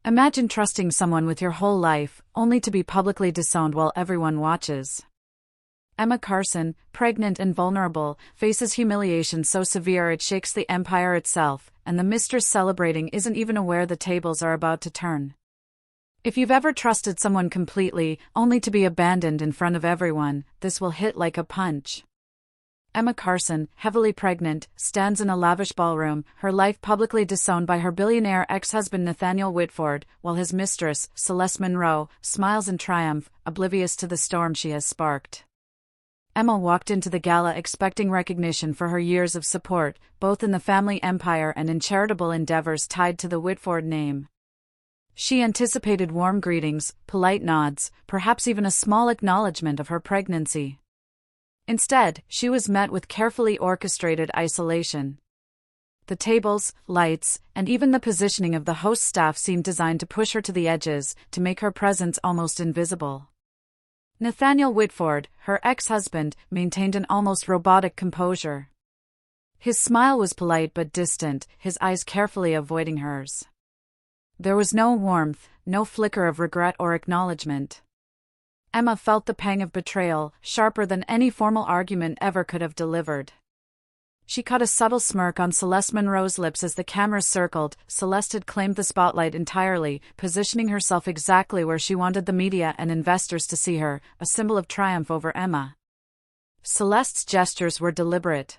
Imagine trusting someone with your whole life, only to be publicly disowned while everyone watches. Emma Carson, pregnant and vulnerable, faces humiliation so severe it shakes the empire itself, and the mistress celebrating isn't even aware the tables are about to turn. If you've ever trusted someone completely, only to be abandoned in front of everyone, this will hit like a punch. Emma Carson, heavily pregnant, stands in a lavish ballroom, her life publicly disowned by her billionaire ex-husband Nathaniel Whitford, while his mistress, Celeste Monroe, smiles in triumph, oblivious to the storm she has sparked. Emma walked into the gala expecting recognition for her years of support, both in the family empire and in charitable endeavors tied to the Whitford name. She anticipated warm greetings, polite nods, perhaps even a small acknowledgement of her pregnancy. Instead, she was met with carefully orchestrated isolation. The tables, lights, and even the positioning of the host staff seemed designed to push her to the edges, to make her presence almost invisible. Nathaniel Whitford, her ex-husband, maintained an almost robotic composure. His smile was polite but distant, his eyes carefully avoiding hers. There was no warmth, no flicker of regret or acknowledgement. Emma felt the pang of betrayal, sharper than any formal argument ever could have delivered. She caught a subtle smirk on Celeste Monroe's lips as the cameras circled. Celeste had claimed the spotlight entirely, positioning herself exactly where she wanted the media and investors to see her, a symbol of triumph over Emma. Celeste's gestures were deliberate.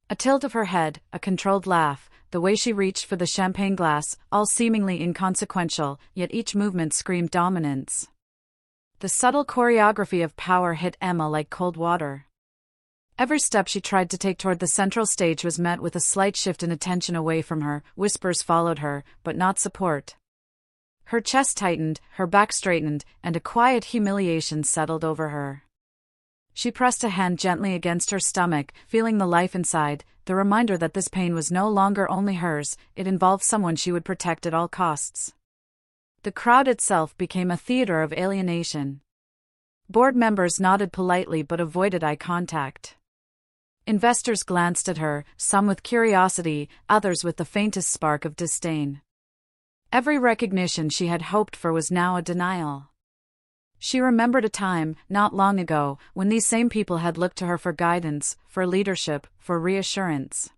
A tilt of her head, a controlled laugh, the way she reached for the champagne glass, all seemingly inconsequential, yet each movement screamed dominance. The subtle choreography of power hit Emma like cold water. Every step she tried to take toward the central stage was met with a slight shift in attention away from her. Whispers followed her, but not support. Her chest tightened, her back straightened, and a quiet humiliation settled over her. She pressed a hand gently against her stomach, feeling the life inside, the reminder that this pain was no longer only hers, it involved someone she would protect at all costs. The crowd itself became a theater of alienation. Board members nodded politely but avoided eye contact. Investors glanced at her, some with curiosity, others with the faintest spark of disdain. Every recognition she had hoped for was now a denial. She remembered a time, not long ago, when these same people had looked to her for guidance, for leadership, for reassurance.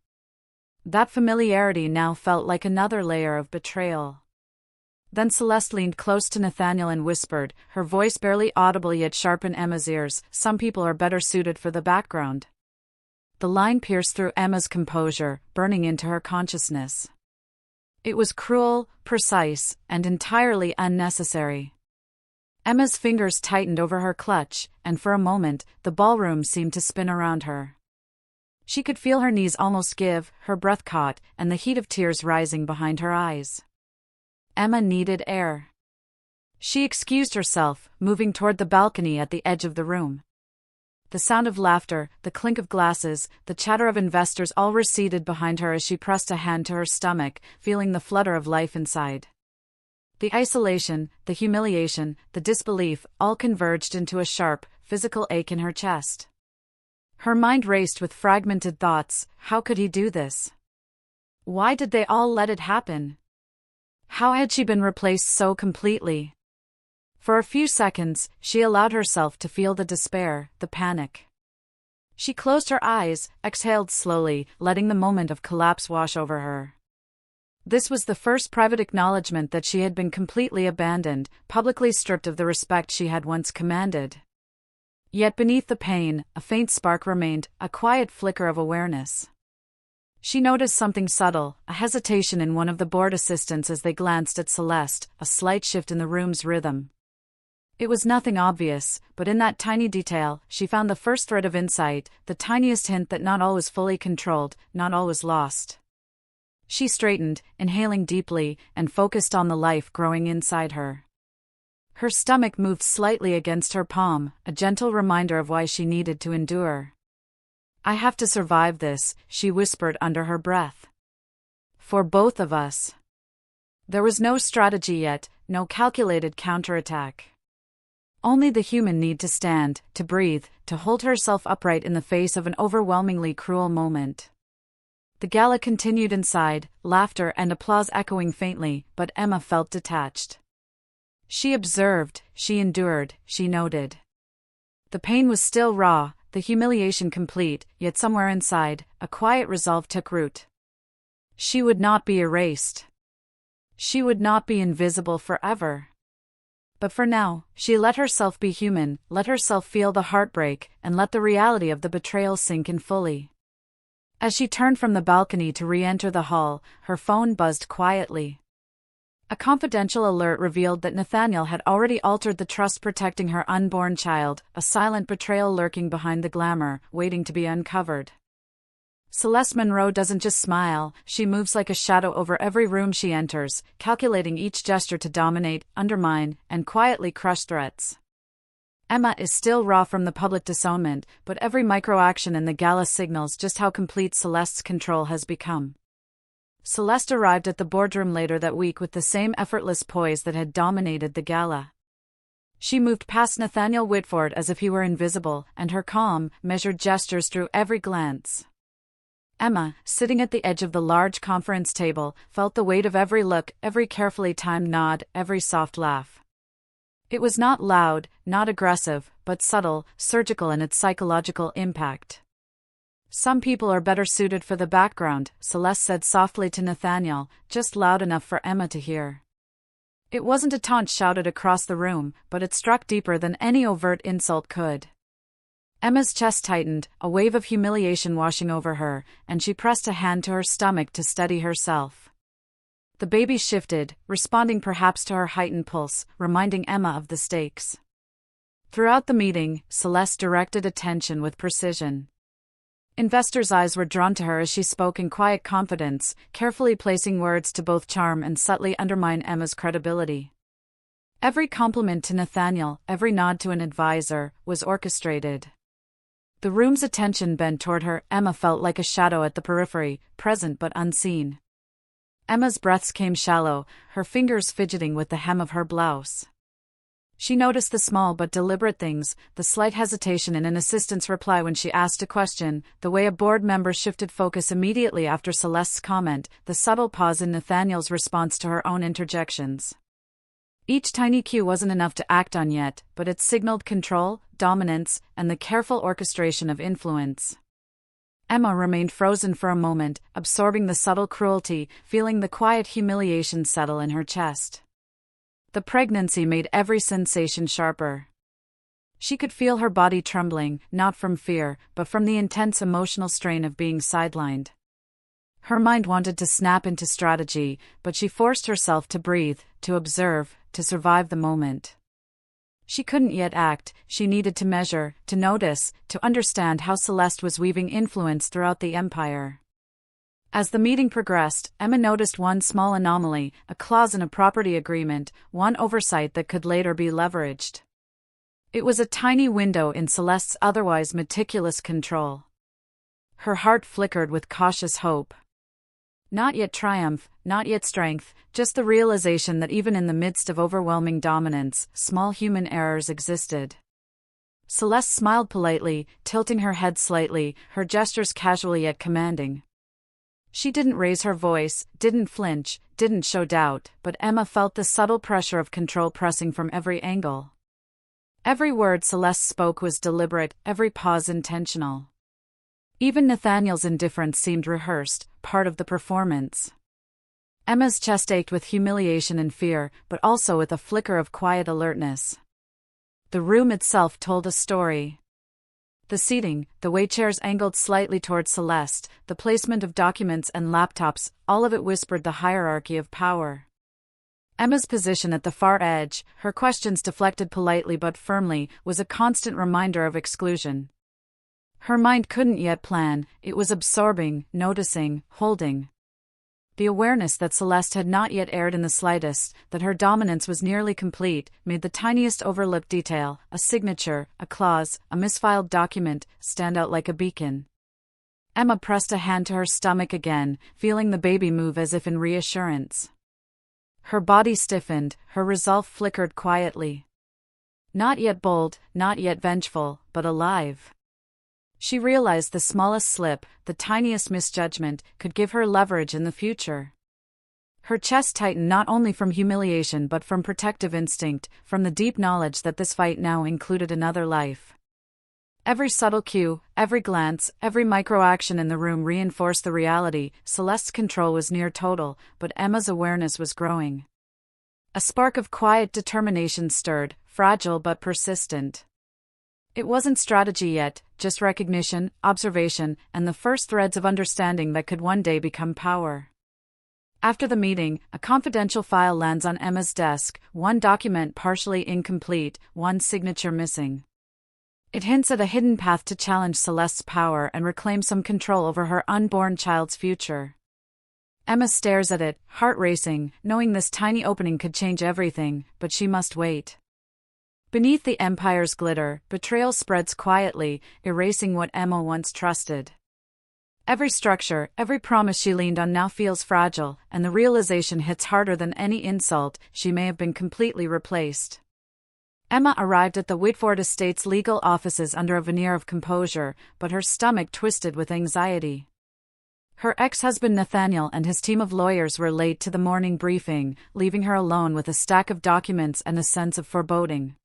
That familiarity now felt like another layer of betrayal. Then Celeste leaned close to Nathaniel and whispered, her voice barely audible yet sharp in Emma's ears, "Some people are better suited for the background." The line pierced through Emma's composure, burning into her consciousness. It was cruel, precise, and entirely unnecessary. Emma's fingers tightened over her clutch, and for a moment, the ballroom seemed to spin around her. She could feel her knees almost give, her breath caught, and the heat of tears rising behind her eyes. Emma needed air. She excused herself, moving toward the balcony at the edge of the room. The sound of laughter, the clink of glasses, the chatter of investors all receded behind her as she pressed a hand to her stomach, feeling the flutter of life inside. The isolation, the humiliation, the disbelief, all converged into a sharp, physical ache in her chest. Her mind raced with fragmented thoughts. How could he do this? Why did they all let it happen? How had she been replaced so completely? For a few seconds, she allowed herself to feel the despair, the panic. She closed her eyes, exhaled slowly, letting the moment of collapse wash over her. This was the first private acknowledgement that she had been completely abandoned, publicly stripped of the respect she had once commanded. Yet beneath the pain, a faint spark remained, a quiet flicker of awareness. She noticed something subtle, a hesitation in one of the board assistants as they glanced at Celeste, a slight shift in the room's rhythm. It was nothing obvious, but in that tiny detail, she found the first thread of insight, the tiniest hint that not all was fully controlled, not all was lost. She straightened, inhaling deeply, and focused on the life growing inside her. Her stomach moved slightly against her palm, a gentle reminder of why she needed to endure. "I have to survive this," she whispered under her breath. "For both of us." There was no strategy yet, no calculated counterattack. Only the human need to stand, to breathe, to hold herself upright in the face of an overwhelmingly cruel moment. The gala continued inside, laughter and applause echoing faintly, but Emma felt detached. She observed, she endured, she noted. The pain was still raw, the humiliation complete, yet somewhere inside, a quiet resolve took root. She would not be erased. She would not be invisible forever. But for now, she let herself be human, let herself feel the heartbreak, and let the reality of the betrayal sink in fully. As she turned from the balcony to re-enter the hall, her phone buzzed quietly. A confidential alert revealed that Nathaniel had already altered the trust protecting her unborn child, a silent betrayal lurking behind the glamour, waiting to be uncovered. Celeste Monroe doesn't just smile, she moves like a shadow over every room she enters, calculating each gesture to dominate, undermine, and quietly crush threats. Emma is still raw from the public disownment, but every micro-action in the gala signals just how complete Celeste's control has become. Celeste arrived at the boardroom later that week with the same effortless poise that had dominated the gala. She moved past Nathaniel Whitford as if he were invisible, and her calm, measured gestures drew every glance. Emma, sitting at the edge of the large conference table, felt the weight of every look, every carefully timed nod, every soft laugh. It was not loud, not aggressive, but subtle, surgical in its psychological impact. "Some people are better suited for the background," Celeste said softly to Nathaniel, just loud enough for Emma to hear. It wasn't a taunt shouted across the room, but it struck deeper than any overt insult could. Emma's chest tightened, a wave of humiliation washing over her, and she pressed a hand to her stomach to steady herself. The baby shifted, responding perhaps to her heightened pulse, reminding Emma of the stakes. Throughout the meeting, Celeste directed attention with precision. Investors' eyes were drawn to her as she spoke in quiet confidence, carefully placing words to both charm and subtly undermine Emma's credibility. Every compliment to Nathaniel, every nod to an advisor, was orchestrated. The room's attention bent toward her. Emma felt like a shadow at the periphery, present but unseen. Emma's breaths came shallow, her fingers fidgeting with the hem of her blouse. She noticed the small but deliberate things, the slight hesitation in an assistant's reply when she asked a question, the way a board member shifted focus immediately after Celeste's comment, the subtle pause in Nathaniel's response to her own interjections. Each tiny cue wasn't enough to act on yet, but it signaled control, dominance, and the careful orchestration of influence. Emma remained frozen for a moment, absorbing the subtle cruelty, feeling the quiet humiliation settle in her chest. The pregnancy made every sensation sharper. She could feel her body trembling, not from fear, but from the intense emotional strain of being sidelined. Her mind wanted to snap into strategy, but she forced herself to breathe, to observe, to survive the moment. She couldn't yet act, she needed to measure, to notice, to understand how Celeste was weaving influence throughout the empire. As the meeting progressed, Emma noticed one small anomaly, a clause in a property agreement, one oversight that could later be leveraged. It was a tiny window in Celeste's otherwise meticulous control. Her heart flickered with cautious hope. Not yet triumph, not yet strength, just the realization that even in the midst of overwhelming dominance, small human errors existed. Celeste smiled politely, tilting her head slightly, her gestures casual yet commanding. She didn't raise her voice, didn't flinch, didn't show doubt, but Emma felt the subtle pressure of control pressing from every angle. Every word Celeste spoke was deliberate, every pause intentional. Even Nathaniel's indifference seemed rehearsed, part of the performance. Emma's chest ached with humiliation and fear, but also with a flicker of quiet alertness. The room itself told a story. The seating, the way chairs angled slightly towards Celeste, the placement of documents and laptops, all of it whispered the hierarchy of power. Emma's position at the far edge, her questions deflected politely but firmly, was a constant reminder of exclusion. Her mind couldn't yet plan, it was absorbing, noticing, holding. The awareness that Celeste had not yet erred in the slightest, that her dominance was nearly complete, made the tiniest overlooked detail, a signature, a clause, a misfiled document, stand out like a beacon. Emma pressed a hand to her stomach again, feeling the baby move as if in reassurance. Her body stiffened, her resolve flickered quietly. Not yet bold, not yet vengeful, but alive. She realized the smallest slip, the tiniest misjudgment, could give her leverage in the future. Her chest tightened not only from humiliation but from protective instinct, from the deep knowledge that this fight now included another life. Every subtle cue, every glance, every micro-action in the room reinforced the reality. Celeste's control was near total, but Emma's awareness was growing. A spark of quiet determination stirred, fragile but persistent. It wasn't strategy yet, just recognition, observation, and the first threads of understanding that could one day become power. After the meeting, a confidential file lands on Emma's desk, one document partially incomplete, one signature missing. It hints at a hidden path to challenge Celeste's power and reclaim some control over her unborn child's future. Emma stares at it, heart racing, knowing this tiny opening could change everything, but she must wait. Beneath the Empire's glitter, betrayal spreads quietly, erasing what Emma once trusted. Every structure, every promise she leaned on now feels fragile, and the realization hits harder than any insult. She may have been completely replaced. Emma arrived at the Whitford Estate's legal offices under a veneer of composure, but her stomach twisted with anxiety. Her ex-husband Nathaniel and his team of lawyers were late to the morning briefing, leaving her alone with a stack of documents and a sense of foreboding.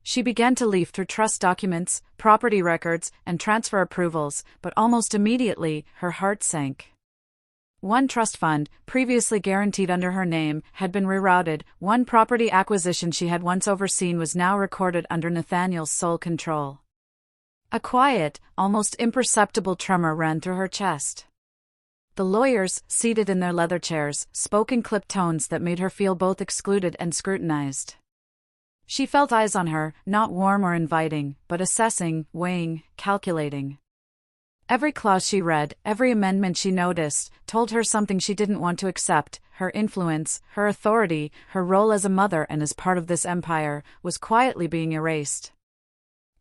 She began to leaf through trust documents, property records, and transfer approvals, but almost immediately, her heart sank. One trust fund, previously guaranteed under her name, had been rerouted. One property acquisition she had once overseen was now recorded under Nathaniel's sole control. A quiet, almost imperceptible tremor ran through her chest. The lawyers, seated in their leather chairs, spoke in clipped tones that made her feel both excluded and scrutinized. She felt eyes on her, not warm or inviting, but assessing, weighing, calculating. Every clause she read, every amendment she noticed, told her something she didn't want to accept. Her influence, her authority, her role as a mother and as part of this empire, was quietly being erased.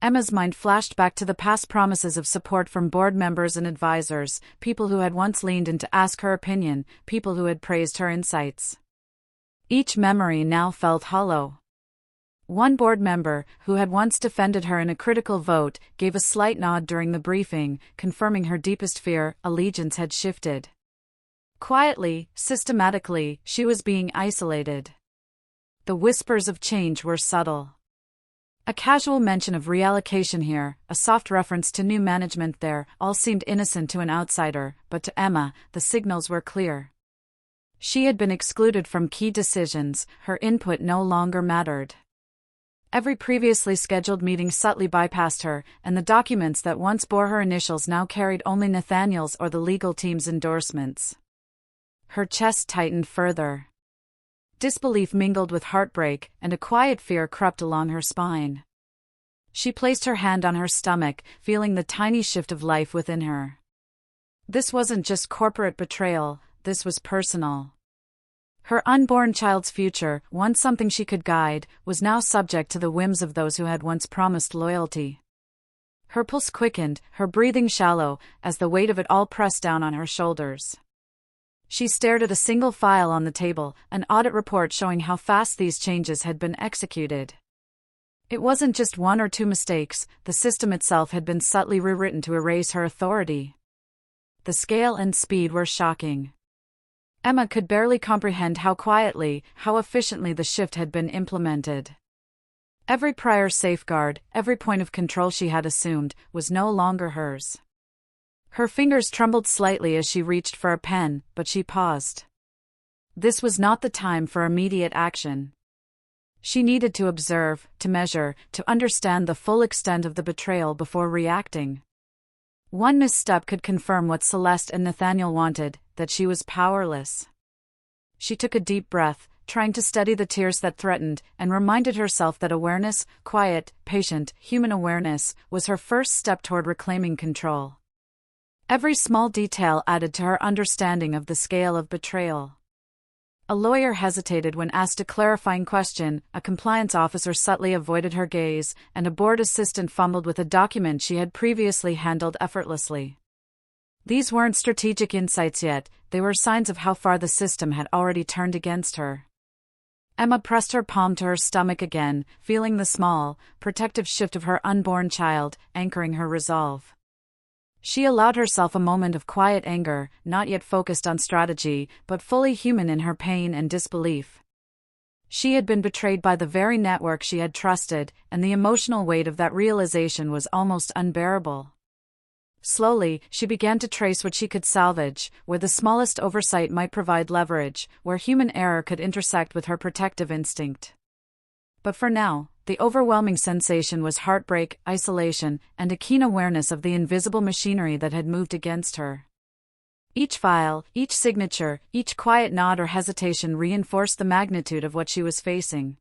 Emma's mind flashed back to the past promises of support from board members and advisors, people who had once leaned in to ask her opinion, people who had praised her insights. Each memory now felt hollow. One board member, who had once defended her in a critical vote, gave a slight nod during the briefing, confirming her deepest fear: allegiance had shifted. Quietly, systematically, she was being isolated. The whispers of change were subtle. A casual mention of reallocation here, a soft reference to new management there, all seemed innocent to an outsider, but to Emma, the signals were clear. She had been excluded from key decisions, her input no longer mattered. Every previously scheduled meeting subtly bypassed her, and the documents that once bore her initials now carried only Nathaniel's or the legal team's endorsements. Her chest tightened further. Disbelief mingled with heartbreak, and a quiet fear crept along her spine. She placed her hand on her stomach, feeling the tiny shift of life within her. This wasn't just corporate betrayal, this was personal. Her unborn child's future, once something she could guide, was now subject to the whims of those who had once promised loyalty. Her pulse quickened, her breathing shallow, as the weight of it all pressed down on her shoulders. She stared at a single file on the table, an audit report showing how fast these changes had been executed. It wasn't just one or two mistakes, the system itself had been subtly rewritten to erase her authority. The scale and speed were shocking. Emma could barely comprehend how quietly, how efficiently the shift had been implemented. Every prior safeguard, every point of control she had assumed, was no longer hers. Her fingers trembled slightly as she reached for a pen, but she paused. This was not the time for immediate action. She needed to observe, to measure, to understand the full extent of the betrayal before reacting. One misstep could confirm what Celeste and Nathaniel wanted, that she was powerless. She took a deep breath, trying to steady the tears that threatened, and reminded herself that awareness, quiet, patient, human awareness, was her first step toward reclaiming control. Every small detail added to her understanding of the scale of betrayal. A lawyer hesitated when asked a clarifying question, a compliance officer subtly avoided her gaze, and a board assistant fumbled with a document she had previously handled effortlessly. These weren't strategic insights yet, they were signs of how far the system had already turned against her. Emma pressed her palm to her stomach again, feeling the small, protective shift of her unborn child, anchoring her resolve. She allowed herself a moment of quiet anger, not yet focused on strategy, but fully human in her pain and disbelief. She had been betrayed by the very network she had trusted, and the emotional weight of that realization was almost unbearable. Slowly, she began to trace what she could salvage, where the smallest oversight might provide leverage, where human error could intersect with her protective instinct. But for now, the overwhelming sensation was heartbreak, isolation, and a keen awareness of the invisible machinery that had moved against her. Each file, each signature, each quiet nod or hesitation reinforced the magnitude of what she was facing.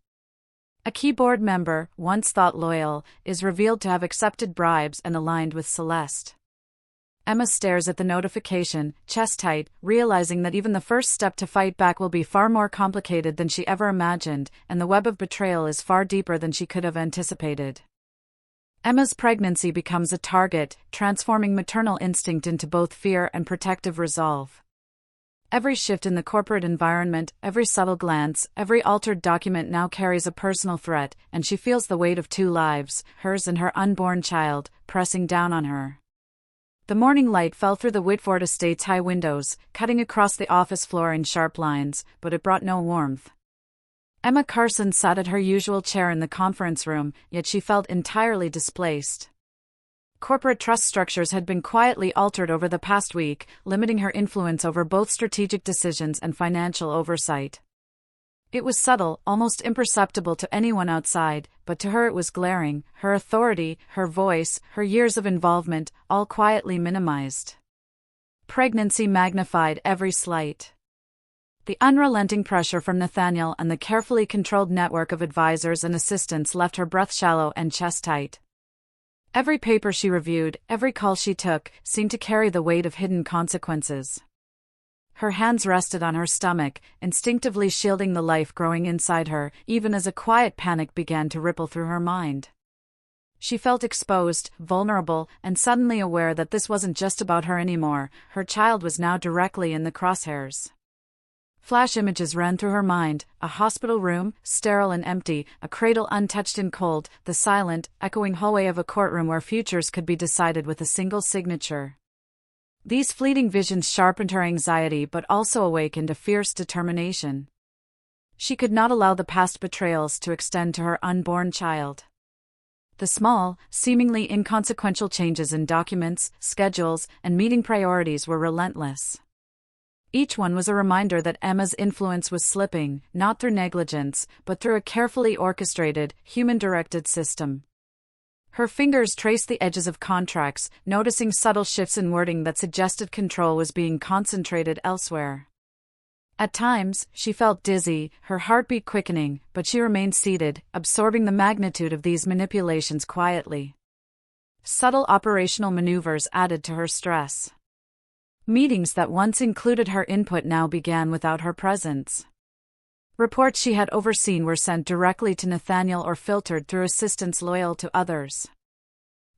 A keyboard member, once thought loyal, is revealed to have accepted bribes and aligned with Celeste. Emma stares at the notification, chest tight, realizing that even the first step to fight back will be far more complicated than she ever imagined, and the web of betrayal is far deeper than she could have anticipated. Emma's pregnancy becomes a target, transforming maternal instinct into both fear and protective resolve. Every shift in the corporate environment, every subtle glance, every altered document now carries a personal threat, and she feels the weight of two lives, hers and her unborn child, pressing down on her. The morning light fell through the Whitford estate's high windows, cutting across the office floor in sharp lines, but it brought no warmth. Emma Carson sat at her usual chair in the conference room, yet she felt entirely displaced. Corporate trust structures had been quietly altered over the past week, limiting her influence over both strategic decisions and financial oversight. It was subtle, almost imperceptible to anyone outside, but to her it was glaring, her authority, her voice, her years of involvement, all quietly minimized. Pregnancy magnified every slight. The unrelenting pressure from Nathaniel and the carefully controlled network of advisors and assistants left her breath shallow and chest tight. Every paper she reviewed, every call she took, seemed to carry the weight of hidden consequences. Her hands rested on her stomach, instinctively shielding the life growing inside her, even as a quiet panic began to ripple through her mind. She felt exposed, vulnerable, and suddenly aware that this wasn't just about her anymore. Her child was now directly in the crosshairs. Flash images ran through her mind, a hospital room, sterile and empty, a cradle untouched and cold, the silent, echoing hallway of a courtroom where futures could be decided with a single signature. These fleeting visions sharpened her anxiety but also awakened a fierce determination. She could not allow the past betrayals to extend to her unborn child. The small, seemingly inconsequential changes in documents, schedules, and meeting priorities were relentless. Each one was a reminder that Emma's influence was slipping, not through negligence, but through a carefully orchestrated, human-directed system. Her fingers traced the edges of contracts, noticing subtle shifts in wording that suggested control was being concentrated elsewhere. At times, she felt dizzy, her heartbeat quickening, but she remained seated, absorbing the magnitude of these manipulations quietly. Subtle operational maneuvers added to her stress. Meetings that once included her input now began without her presence. Reports she had overseen were sent directly to Nathaniel or filtered through assistants loyal to others.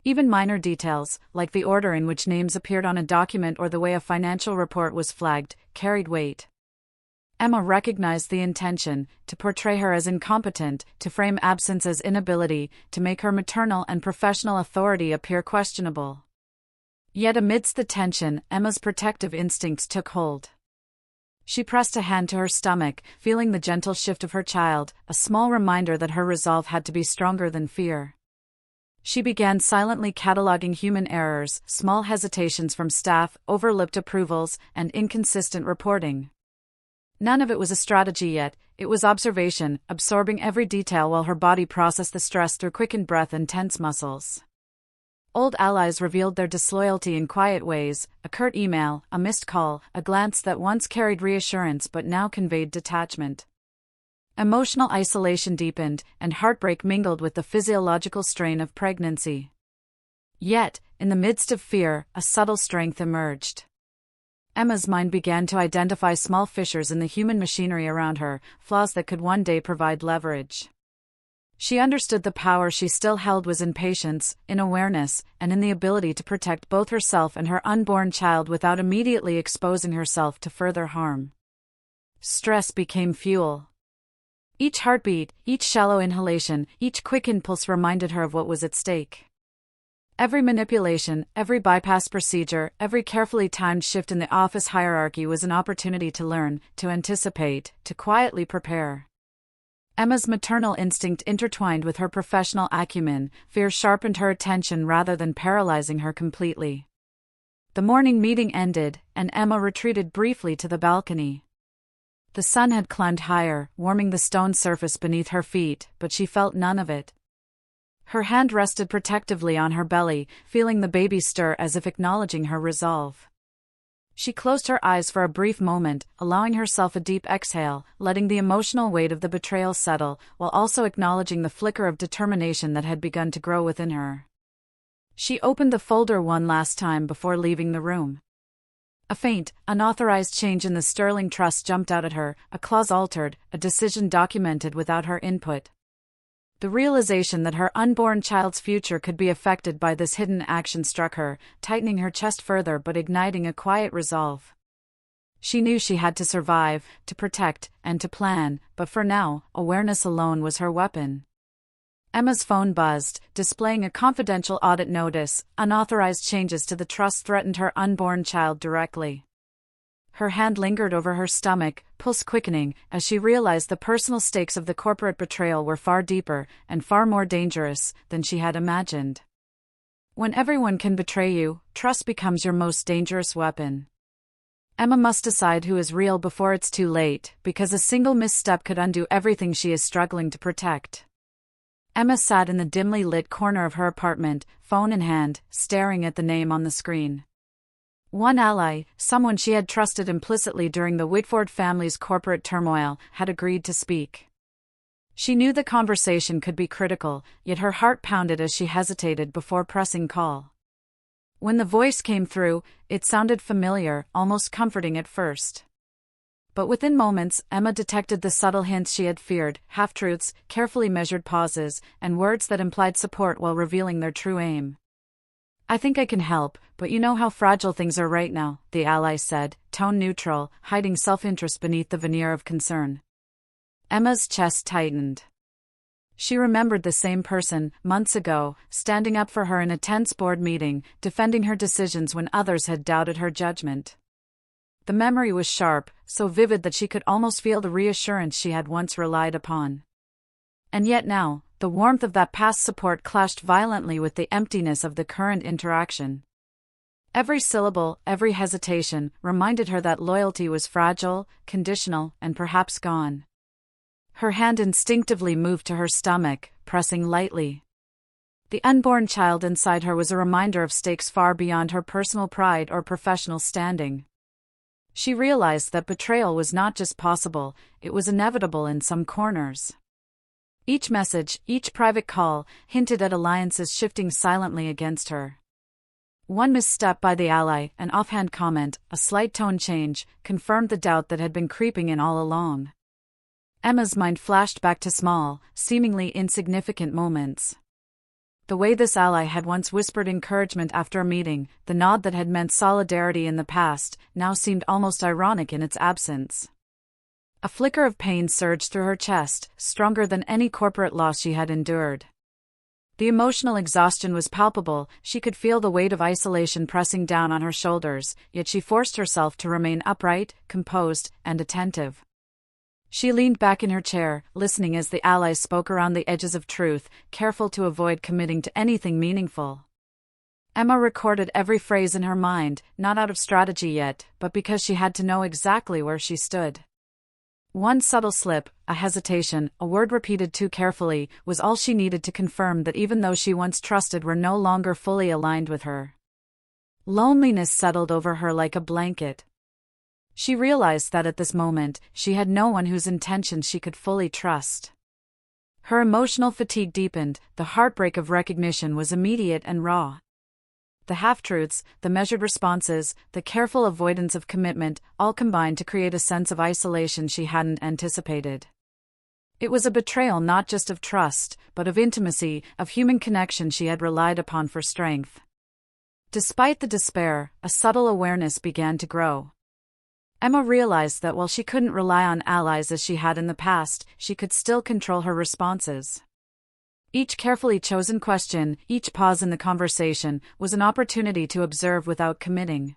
Even minor details, like the order in which names appeared on a document or the way a financial report was flagged, carried weight. Emma recognized the intention, to portray her as incompetent, to frame absence as inability, to make her maternal and professional authority appear questionable. Yet amidst the tension, Emma's protective instincts took hold. She pressed a hand to her stomach, feeling the gentle shift of her child, a small reminder that her resolve had to be stronger than fear. She began silently cataloging human errors, small hesitations from staff, overlooked approvals, and inconsistent reporting. None of it was a strategy yet, it was observation, absorbing every detail while her body processed the stress through quickened breath and tense muscles. Old allies revealed their disloyalty in quiet ways, a curt email, a missed call, a glance that once carried reassurance but now conveyed detachment. Emotional isolation deepened, and heartbreak mingled with the physiological strain of pregnancy. Yet, in the midst of fear, a subtle strength emerged. Emma's mind began to identify small fissures in the human machinery around her, flaws that could one day provide leverage. She understood the power she still held was in patience, in awareness, and in the ability to protect both herself and her unborn child without immediately exposing herself to further harm. Stress became fuel. Each heartbeat, each shallow inhalation, each quick impulse reminded her of what was at stake. Every manipulation, every bypass procedure, every carefully timed shift in the office hierarchy was an opportunity to learn, to anticipate, to quietly prepare. Emma's maternal instinct intertwined with her professional acumen, fear sharpened her attention rather than paralyzing her completely. The morning meeting ended, and Emma retreated briefly to the balcony. The sun had climbed higher, warming the stone surface beneath her feet, but she felt none of it. Her hand rested protectively on her belly, feeling the baby stir as if acknowledging her resolve. She closed her eyes for a brief moment, allowing herself a deep exhale, letting the emotional weight of the betrayal settle, while also acknowledging the flicker of determination that had begun to grow within her. She opened the folder one last time before leaving the room. A faint, unauthorized change in the Sterling Trust jumped out at her, a clause altered, a decision documented without her input. The realization that her unborn child's future could be affected by this hidden action struck her, tightening her chest further but igniting a quiet resolve. She knew she had to survive, to protect, and to plan, but for now, awareness alone was her weapon. Emma's phone buzzed, displaying a confidential audit notice. Unauthorized changes to the trust threatened her unborn child directly. Her hand lingered over her stomach, pulse quickening, as she realized the personal stakes of the corporate betrayal were far deeper and far more dangerous than she had imagined. When everyone can betray you, trust becomes your most dangerous weapon. Emma must decide who is real before it's too late, because a single misstep could undo everything she is struggling to protect. Emma sat in the dimly lit corner of her apartment, phone in hand, staring at the name on the screen. One ally, someone she had trusted implicitly during the Whitford family's corporate turmoil, had agreed to speak. She knew the conversation could be critical, yet her heart pounded as she hesitated before pressing call. When the voice came through, it sounded familiar, almost comforting at first. But within moments, Emma detected the subtle hints she had feared, half-truths, carefully measured pauses, and words that implied support while revealing their true aim. "I think I can help, but you know how fragile things are right now," the ally said, tone neutral, hiding self-interest beneath the veneer of concern. Emma's chest tightened. She remembered the same person, months ago, standing up for her in a tense board meeting, defending her decisions when others had doubted her judgment. The memory was sharp, so vivid that she could almost feel the reassurance she had once relied upon. And yet now, the warmth of that past support clashed violently with the emptiness of the current interaction. Every syllable, every hesitation, reminded her that loyalty was fragile, conditional, and perhaps gone. Her hand instinctively moved to her stomach, pressing lightly. The unborn child inside her was a reminder of stakes far beyond her personal pride or professional standing. She realized that betrayal was not just possible, it was inevitable in some corners. Each message, each private call, hinted at alliances shifting silently against her. One misstep by the ally, an offhand comment, a slight tone change, confirmed the doubt that had been creeping in all along. Emma's mind flashed back to small, seemingly insignificant moments. The way this ally had once whispered encouragement after a meeting, the nod that had meant solidarity in the past, now seemed almost ironic in its absence. A flicker of pain surged through her chest, stronger than any corporate loss she had endured. The emotional exhaustion was palpable, she could feel the weight of isolation pressing down on her shoulders, yet she forced herself to remain upright, composed, and attentive. She leaned back in her chair, listening as the allies spoke around the edges of truth, careful to avoid committing to anything meaningful. Emma recorded every phrase in her mind, not out of strategy yet, but because she had to know exactly where she stood. One subtle slip, a hesitation, a word repeated too carefully, was all she needed to confirm that even those she once trusted were no longer fully aligned with her. Loneliness settled over her like a blanket. She realized that at this moment, she had no one whose intentions she could fully trust. Her emotional fatigue deepened, the heartbreak of recognition was immediate and raw. The half-truths, the measured responses, the careful avoidance of commitment, all combined to create a sense of isolation she hadn't anticipated. It was a betrayal not just of trust, but of intimacy, of human connection she had relied upon for strength. Despite the despair, a subtle awareness began to grow. Emma realized that while she couldn't rely on allies as she had in the past, she could still control her responses. Each carefully chosen question, each pause in the conversation, was an opportunity to observe without committing.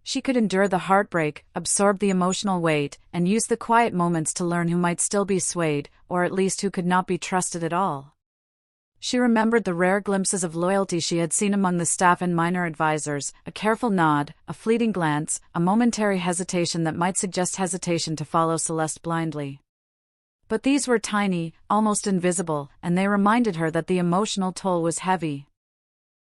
She could endure the heartbreak, absorb the emotional weight, and use the quiet moments to learn who might still be swayed, or at least who could not be trusted at all. She remembered the rare glimpses of loyalty she had seen among the staff and minor advisors, a careful nod, a fleeting glance, a momentary hesitation that might suggest hesitation to follow Celeste blindly. But these were tiny, almost invisible, and they reminded her that the emotional toll was heavy.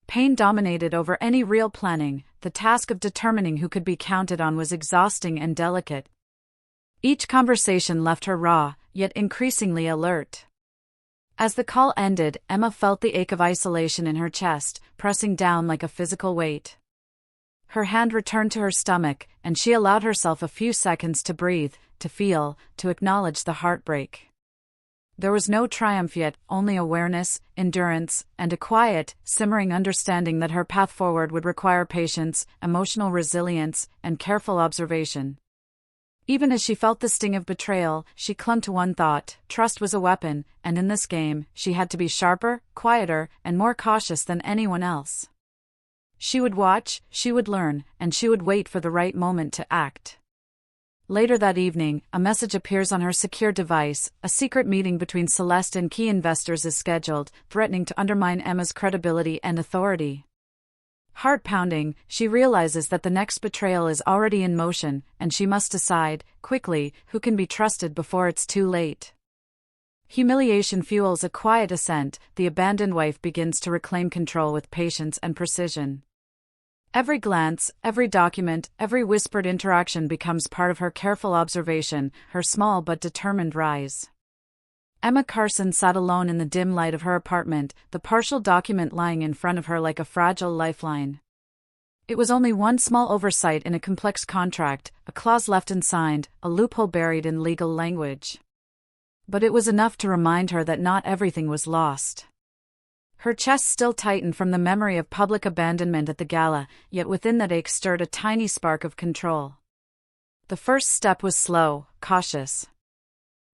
Pain dominated over any real planning. The task of determining who could be counted on was exhausting and delicate. Each conversation left her raw, yet increasingly alert. As the call ended, Emma felt the ache of isolation in her chest, pressing down like a physical weight. Her hand returned to her stomach, and she allowed herself a few seconds to breathe, to feel, to acknowledge the heartbreak. There was no triumph yet, only awareness, endurance, and a quiet, simmering understanding that her path forward would require patience, emotional resilience, and careful observation. Even as she felt the sting of betrayal, she clung to one thought: trust was a weapon, and in this game, she had to be sharper, quieter, and more cautious than anyone else. She would watch, she would learn, and she would wait for the right moment to act. Later that evening, a message appears on her secure device. A secret meeting between Celeste and key investors is scheduled, threatening to undermine Emma's credibility and authority. Heart-pounding, she realizes that the next betrayal is already in motion, and she must decide, quickly, who can be trusted before it's too late. Humiliation fuels a quiet ascent. The abandoned wife begins to reclaim control with patience and precision. Every glance, every document, every whispered interaction becomes part of her careful observation, her small but determined rise. Emma Carson sat alone in the dim light of her apartment, the partial document lying in front of her like a fragile lifeline. It was only one small oversight in a complex contract, a clause left unsigned, a loophole buried in legal language. But it was enough to remind her that not everything was lost. Her chest still tightened from the memory of public abandonment at the gala, yet within that ache stirred a tiny spark of control. The first step was slow, cautious.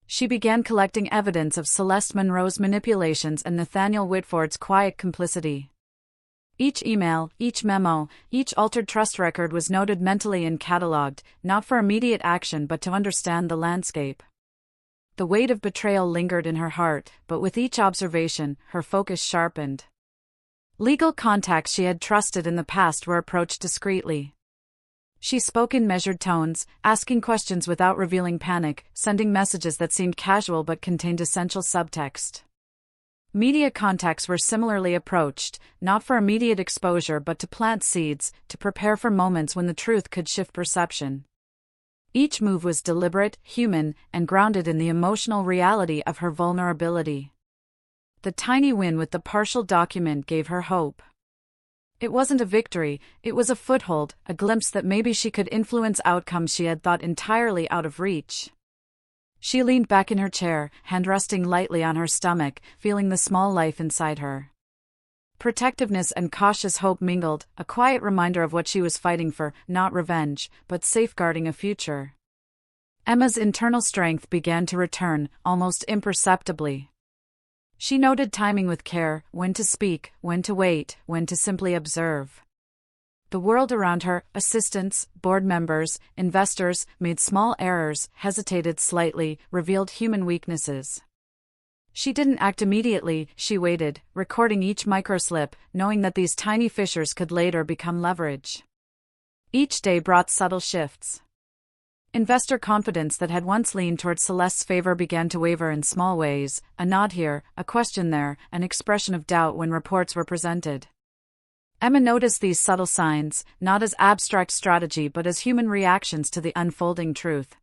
She began collecting evidence of Celeste Monroe's manipulations and Nathaniel Whitford's quiet complicity. Each email, each memo, each altered trust record was noted mentally and catalogued, not for immediate action but to understand the landscape. The weight of betrayal lingered in her heart, but with each observation, her focus sharpened. Legal contacts she had trusted in the past were approached discreetly. She spoke in measured tones, asking questions without revealing panic, sending messages that seemed casual but contained essential subtext. Media contacts were similarly approached, not for immediate exposure but to plant seeds, to prepare for moments when the truth could shift perception. Each move was deliberate, human, and grounded in the emotional reality of her vulnerability. The tiny win with the partial document gave her hope. It wasn't a victory, it was a foothold, a glimpse that maybe she could influence outcomes she had thought entirely out of reach. She leaned back in her chair, hand resting lightly on her stomach, feeling the small life inside her. Protectiveness and cautious hope mingled, a quiet reminder of what she was fighting for, not revenge, but safeguarding a future. Emma's internal strength began to return, almost imperceptibly. She noted timing with care, when to speak, when to wait, when to simply observe. The world around her, assistants, board members, investors, made small errors, hesitated slightly, revealed human weaknesses. She didn't act immediately, she waited, recording each microslip, knowing that these tiny fissures could later become leverage. Each day brought subtle shifts. Investor confidence that had once leaned toward Celeste's favor began to waver in small ways, a nod here, a question there, an expression of doubt when reports were presented. Emma noticed these subtle signs, not as abstract strategy but as human reactions to the unfolding truth.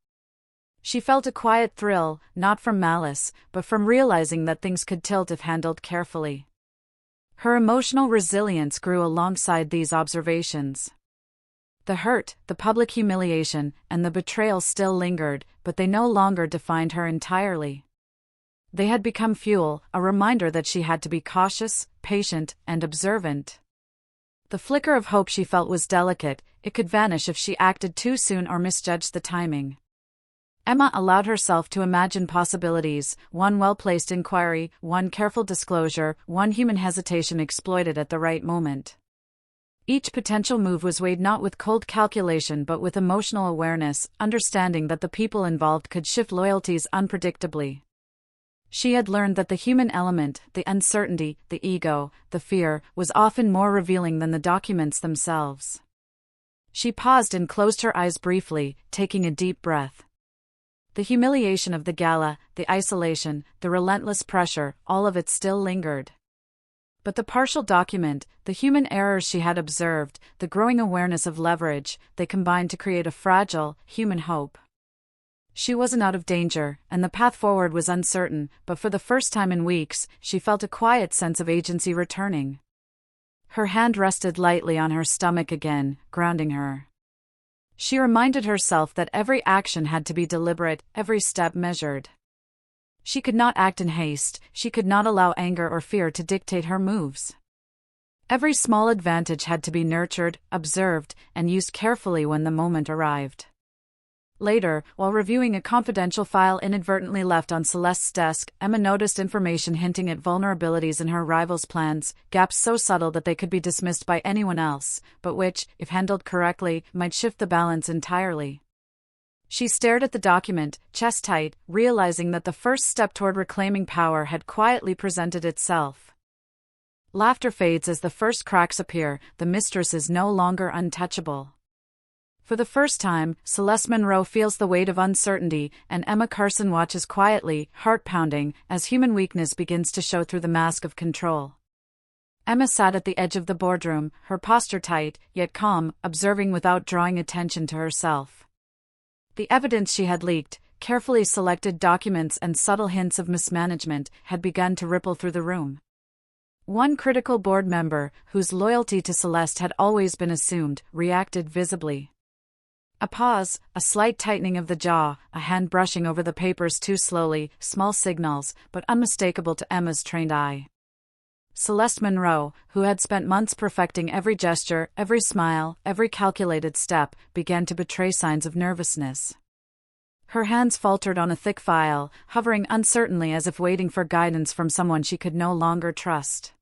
She felt a quiet thrill, not from malice, but from realizing that things could tilt if handled carefully. Her emotional resilience grew alongside these observations. The hurt, the public humiliation, and the betrayal still lingered, but they no longer defined her entirely. They had become fuel, a reminder that she had to be cautious, patient, and observant. The flicker of hope she felt was delicate, it could vanish if she acted too soon or misjudged the timing. Emma allowed herself to imagine possibilities, one well-placed inquiry, one careful disclosure, one human hesitation exploited at the right moment. Each potential move was weighed not with cold calculation but with emotional awareness, understanding that the people involved could shift loyalties unpredictably. She had learned that the human element, the uncertainty, the ego, the fear, was often more revealing than the documents themselves. She paused and closed her eyes briefly, taking a deep breath. The humiliation of the gala, the isolation, the relentless pressure, all of it still lingered. But the partial document, the human errors she had observed, the growing awareness of leverage, they combined to create a fragile, human hope. She wasn't out of danger, and the path forward was uncertain, but for the first time in weeks, she felt a quiet sense of agency returning. Her hand rested lightly on her stomach again, grounding her. She reminded herself that every action had to be deliberate, every step measured. She could not act in haste, she could not allow anger or fear to dictate her moves. Every small advantage had to be nurtured, observed, and used carefully when the moment arrived. Later, while reviewing a confidential file inadvertently left on Celeste's desk, Emma noticed information hinting at vulnerabilities in her rival's plans, gaps so subtle that they could be dismissed by anyone else, but which, if handled correctly, might shift the balance entirely. She stared at the document, chest tight, realizing that the first step toward reclaiming power had quietly presented itself. Laughter fades as the first cracks appear, the mistress is no longer untouchable. For the first time, Celeste Monroe feels the weight of uncertainty, and Emma Carson watches quietly, heart-pounding, as human weakness begins to show through the mask of control. Emma sat at the edge of the boardroom, her posture tight, yet calm, observing without drawing attention to herself. The evidence she had leaked, carefully selected documents and subtle hints of mismanagement, had begun to ripple through the room. One critical board member, whose loyalty to Celeste had always been assumed, reacted visibly. A pause, a slight tightening of the jaw, a hand brushing over the papers too slowly, small signals, but unmistakable to Emma's trained eye. Celeste Monroe, who had spent months perfecting every gesture, every smile, every calculated step, began to betray signs of nervousness. Her hands faltered on a thick file, hovering uncertainly as if waiting for guidance from someone she could no longer trust.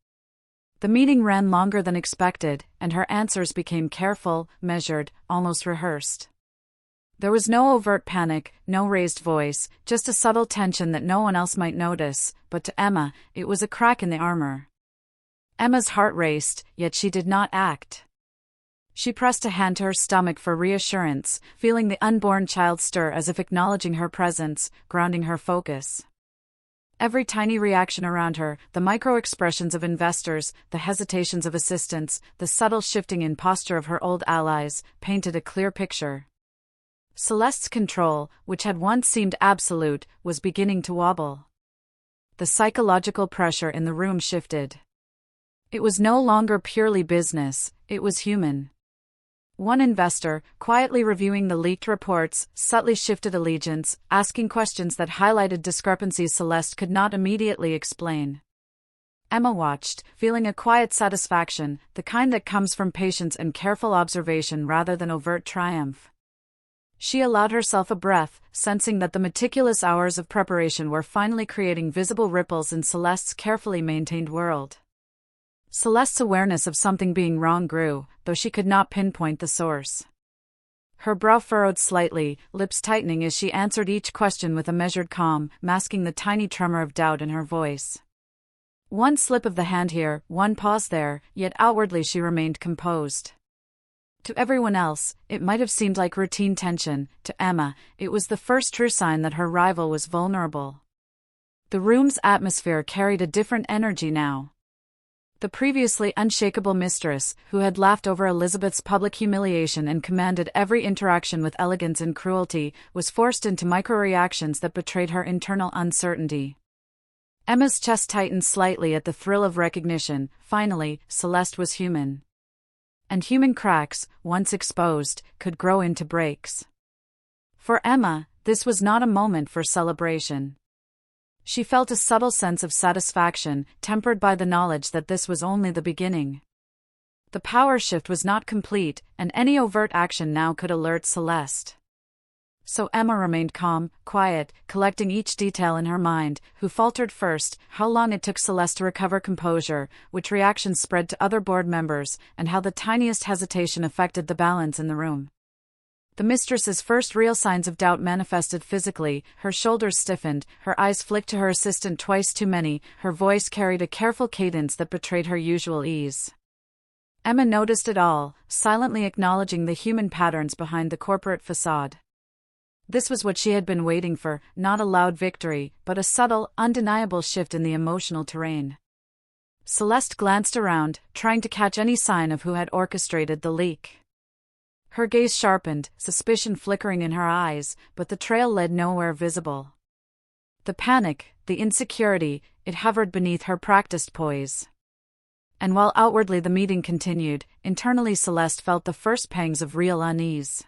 The meeting ran longer than expected, and her answers became careful, measured, almost rehearsed. There was no overt panic, no raised voice, just a subtle tension that no one else might notice, but to Emma, it was a crack in the armor. Emma's heart raced, yet she did not act. She pressed a hand to her stomach for reassurance, feeling the unborn child stir as if acknowledging her presence, grounding her focus. Every tiny reaction around her, the micro-expressions of investors, the hesitations of assistants, the subtle shifting in posture of her old allies, painted a clear picture. Celeste's control, which had once seemed absolute, was beginning to wobble. The psychological pressure in the room shifted. It was no longer purely business, it was human. One investor, quietly reviewing the leaked reports, subtly shifted allegiance, asking questions that highlighted discrepancies Celeste could not immediately explain. Emma watched, feeling a quiet satisfaction, the kind that comes from patience and careful observation rather than overt triumph. She allowed herself a breath, sensing that the meticulous hours of preparation were finally creating visible ripples in Celeste's carefully maintained world. Celeste's awareness of something being wrong grew, though she could not pinpoint the source. Her brow furrowed slightly, lips tightening as she answered each question with a measured calm, masking the tiny tremor of doubt in her voice. One slip of the hand here, one pause there, yet outwardly she remained composed. To everyone else, it might have seemed like routine tension. To Emma, it was the first true sign that her rival was vulnerable. The room's atmosphere carried a different energy now. The previously unshakable mistress, who had laughed over Elizabeth's public humiliation and commanded every interaction with elegance and cruelty, was forced into micro-reactions that betrayed her internal uncertainty. Emma's chest tightened slightly at the thrill of recognition. Finally, Celeste was human. And human cracks, once exposed, could grow into breaks. For Emma, this was not a moment for celebration. She felt a subtle sense of satisfaction, tempered by the knowledge that this was only the beginning. The power shift was not complete, and any overt action now could alert Celeste. So Emma remained calm, quiet, collecting each detail in her mind. Who faltered first, how long it took Celeste to recover composure, which reactions spread to other board members, and how the tiniest hesitation affected the balance in the room. The mistress's first real signs of doubt manifested physically. Her shoulders stiffened, her eyes flicked to her assistant twice too many, her voice carried a careful cadence that betrayed her usual ease. Emma noticed it all, silently acknowledging the human patterns behind the corporate facade. This was what she had been waiting for, not a loud victory, but a subtle, undeniable shift in the emotional terrain. Celeste glanced around, trying to catch any sign of who had orchestrated the leak. Her gaze sharpened, suspicion flickering in her eyes, but the trail led nowhere visible. The panic, the insecurity, it hovered beneath her practiced poise. And while outwardly the meeting continued, internally Celeste felt the first pangs of real unease.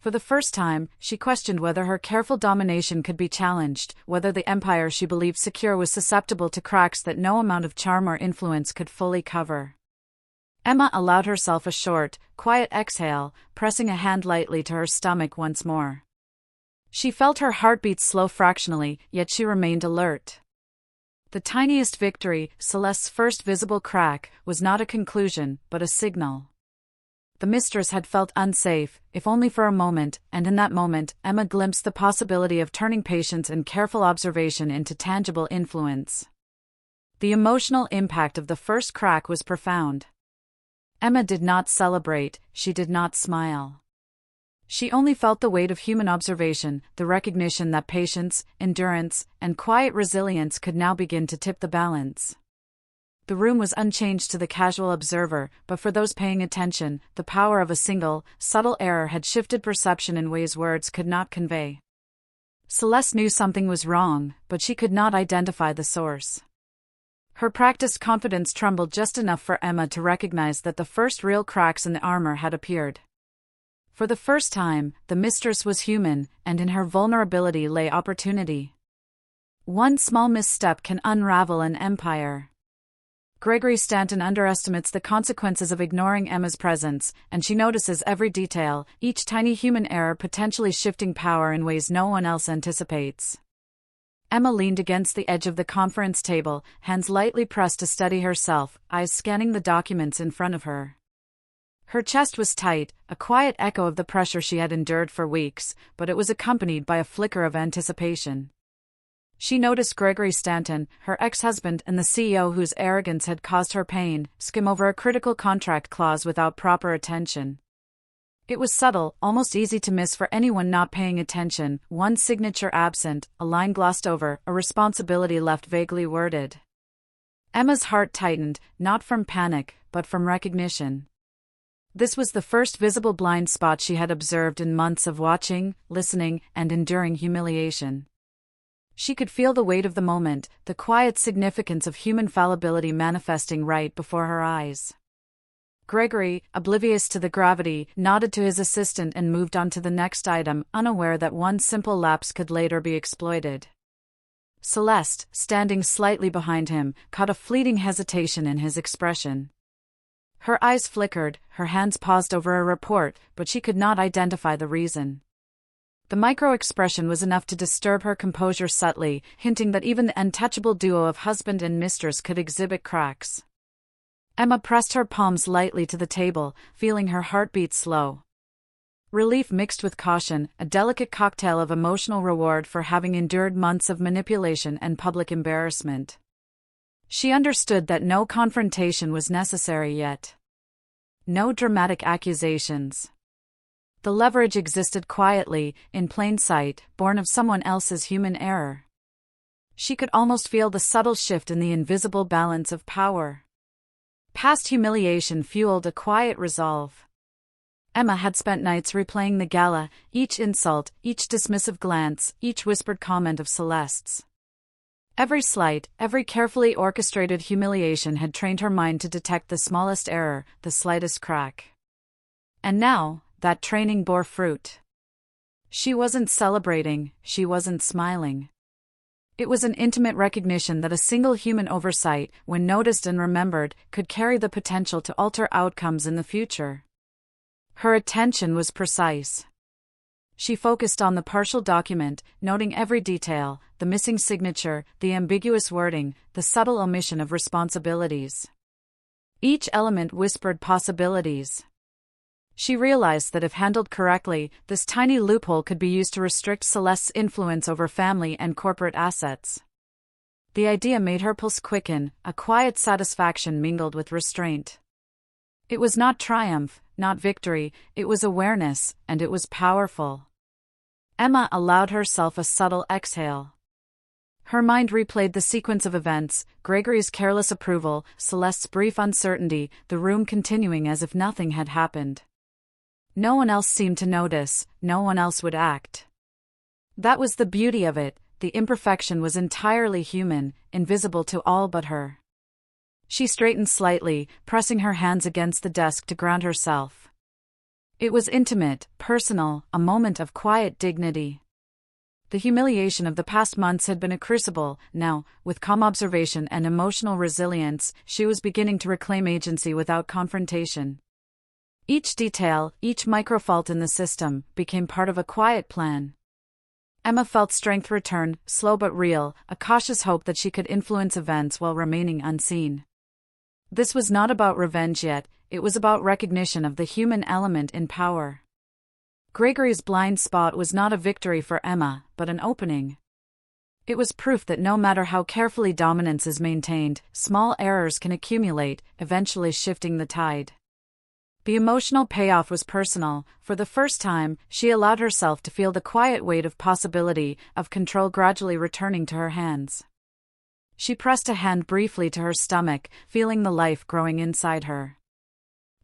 For the first time, she questioned whether her careful domination could be challenged, whether the empire she believed secure was susceptible to cracks that no amount of charm or influence could fully cover. Emma allowed herself a short, quiet exhale, pressing a hand lightly to her stomach once more. She felt her heartbeat slow fractionally, yet she remained alert. The tiniest victory, Celeste's first visible crack, was not a conclusion, but a signal. The mistress had felt unsafe, if only for a moment, and in that moment, Emma glimpsed the possibility of turning patience and careful observation into tangible influence. The emotional impact of the first crack was profound. Emma did not celebrate, she did not smile. She only felt the weight of human observation, the recognition that patience, endurance, and quiet resilience could now begin to tip the balance. The room was unchanged to the casual observer, but for those paying attention, the power of a single, subtle error had shifted perception in ways words could not convey. Celeste knew something was wrong, but she could not identify the source. Her practiced confidence trembled just enough for Emma to recognize that the first real cracks in the armor had appeared. For the first time, the mistress was human, and in her vulnerability lay opportunity. One small misstep can unravel an empire. Gregory Stanton underestimates the consequences of ignoring Emma's presence, and she notices every detail, each tiny human error potentially shifting power in ways no one else anticipates. Emma leaned against the edge of the conference table, hands lightly pressed to steady herself, eyes scanning the documents in front of her. Her chest was tight, a quiet echo of the pressure she had endured for weeks, but it was accompanied by a flicker of anticipation. She noticed Gregory Stanton, her ex-husband and the CEO whose arrogance had caused her pain, skim over a critical contract clause without proper attention. It was subtle, almost easy to miss for anyone not paying attention, one signature absent, a line glossed over, a responsibility left vaguely worded. Emma's heart tightened, not from panic, but from recognition. This was the first visible blind spot she had observed in months of watching, listening, and enduring humiliation. She could feel the weight of the moment, the quiet significance of human fallibility manifesting right before her eyes. Gregory, oblivious to the gravity, nodded to his assistant and moved on to the next item, unaware that one simple lapse could later be exploited. Celeste, standing slightly behind him, caught a fleeting hesitation in his expression. Her eyes flickered, her hands paused over a report, but she could not identify the reason. The micro-expression was enough to disturb her composure subtly, hinting that even the untouchable duo of husband and mistress could exhibit cracks. Emma pressed her palms lightly to the table, feeling her heartbeat slow. Relief mixed with caution, a delicate cocktail of emotional reward for having endured months of manipulation and public embarrassment. She understood that no confrontation was necessary yet. No dramatic accusations. The leverage existed quietly, in plain sight, born of someone else's human error. She could almost feel the subtle shift in the invisible balance of power. Past humiliation fueled a quiet resolve. Emma had spent nights replaying the gala, each insult, each dismissive glance, each whispered comment of Celeste's. Every slight, every carefully orchestrated humiliation had trained her mind to detect the smallest error, the slightest crack. And now, that training bore fruit. She wasn't celebrating, she wasn't smiling. It was an intimate recognition that a single human oversight, when noticed and remembered, could carry the potential to alter outcomes in the future. Her attention was precise. She focused on the partial document, noting every detail, the missing signature, the ambiguous wording, the subtle omission of responsibilities. Each element whispered possibilities. She realized that if handled correctly, this tiny loophole could be used to restrict Celeste's influence over family and corporate assets. The idea made her pulse quicken, a quiet satisfaction mingled with restraint. It was not triumph, not victory, it was awareness, and it was powerful. Emma allowed herself a subtle exhale. Her mind replayed the sequence of events, Gregory's careless approval, Celeste's brief uncertainty, the room continuing as if nothing had happened. No one else seemed to notice, no one else would act. That was the beauty of it, the imperfection was entirely human, invisible to all but her. She straightened slightly, pressing her hands against the desk to ground herself. It was intimate, personal, a moment of quiet dignity. The humiliation of the past months had been a crucible. Now, with calm observation and emotional resilience, she was beginning to reclaim agency without confrontation. Each detail, each microfault in the system, became part of a quiet plan. Emma felt strength return, slow but real, a cautious hope that she could influence events while remaining unseen. This was not about revenge yet, it was about recognition of the human element in power. Gregory's blind spot was not a victory for Emma, but an opening. It was proof that no matter how carefully dominance is maintained, small errors can accumulate, eventually shifting the tide. The emotional payoff was personal. For the first time, she allowed herself to feel the quiet weight of possibility, of control gradually returning to her hands. She pressed a hand briefly to her stomach, feeling the life growing inside her.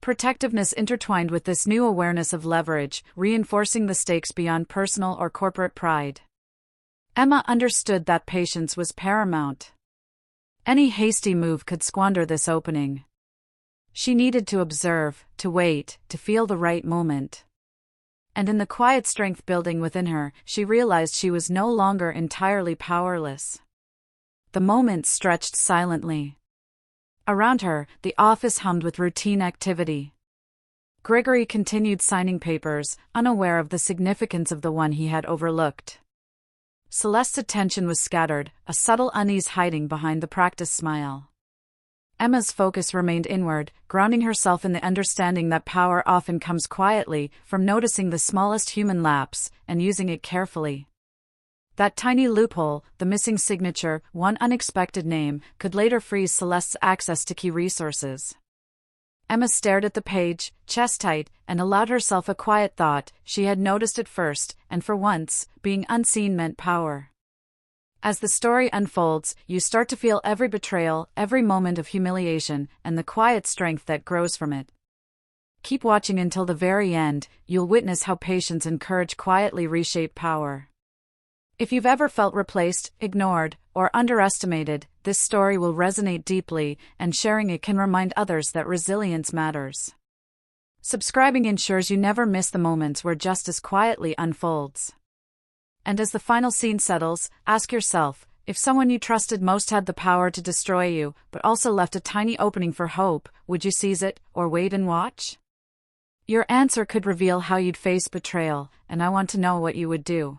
Protectiveness intertwined with this new awareness of leverage, reinforcing the stakes beyond personal or corporate pride. Emma understood that patience was paramount. Any hasty move could squander this opening. She needed to observe, to wait, to feel the right moment. And in the quiet strength building within her, she realized she was no longer entirely powerless. The moments stretched silently. Around her, the office hummed with routine activity. Gregory continued signing papers, unaware of the significance of the one he had overlooked. Celeste's attention was scattered, a subtle unease hiding behind the practiced smile. Emma's focus remained inward, grounding herself in the understanding that power often comes quietly, from noticing the smallest human lapse, and using it carefully. That tiny loophole, the missing signature, one unexpected name, could later freeze Celeste's access to key resources. Emma stared at the page, chest tight, and allowed herself a quiet thought. She had noticed it first, and for once, being unseen meant power. As the story unfolds, you start to feel every betrayal, every moment of humiliation, and the quiet strength that grows from it. Keep watching until the very end, you'll witness how patience and courage quietly reshape power. If you've ever felt replaced, ignored, or underestimated, this story will resonate deeply, and sharing it can remind others that resilience matters. Subscribing ensures you never miss the moments where justice quietly unfolds. And as the final scene settles, ask yourself, if someone you trusted most had the power to destroy you, but also left a tiny opening for hope, would you seize it, or wait and watch? Your answer could reveal how you'd face betrayal, and I want to know what you would do.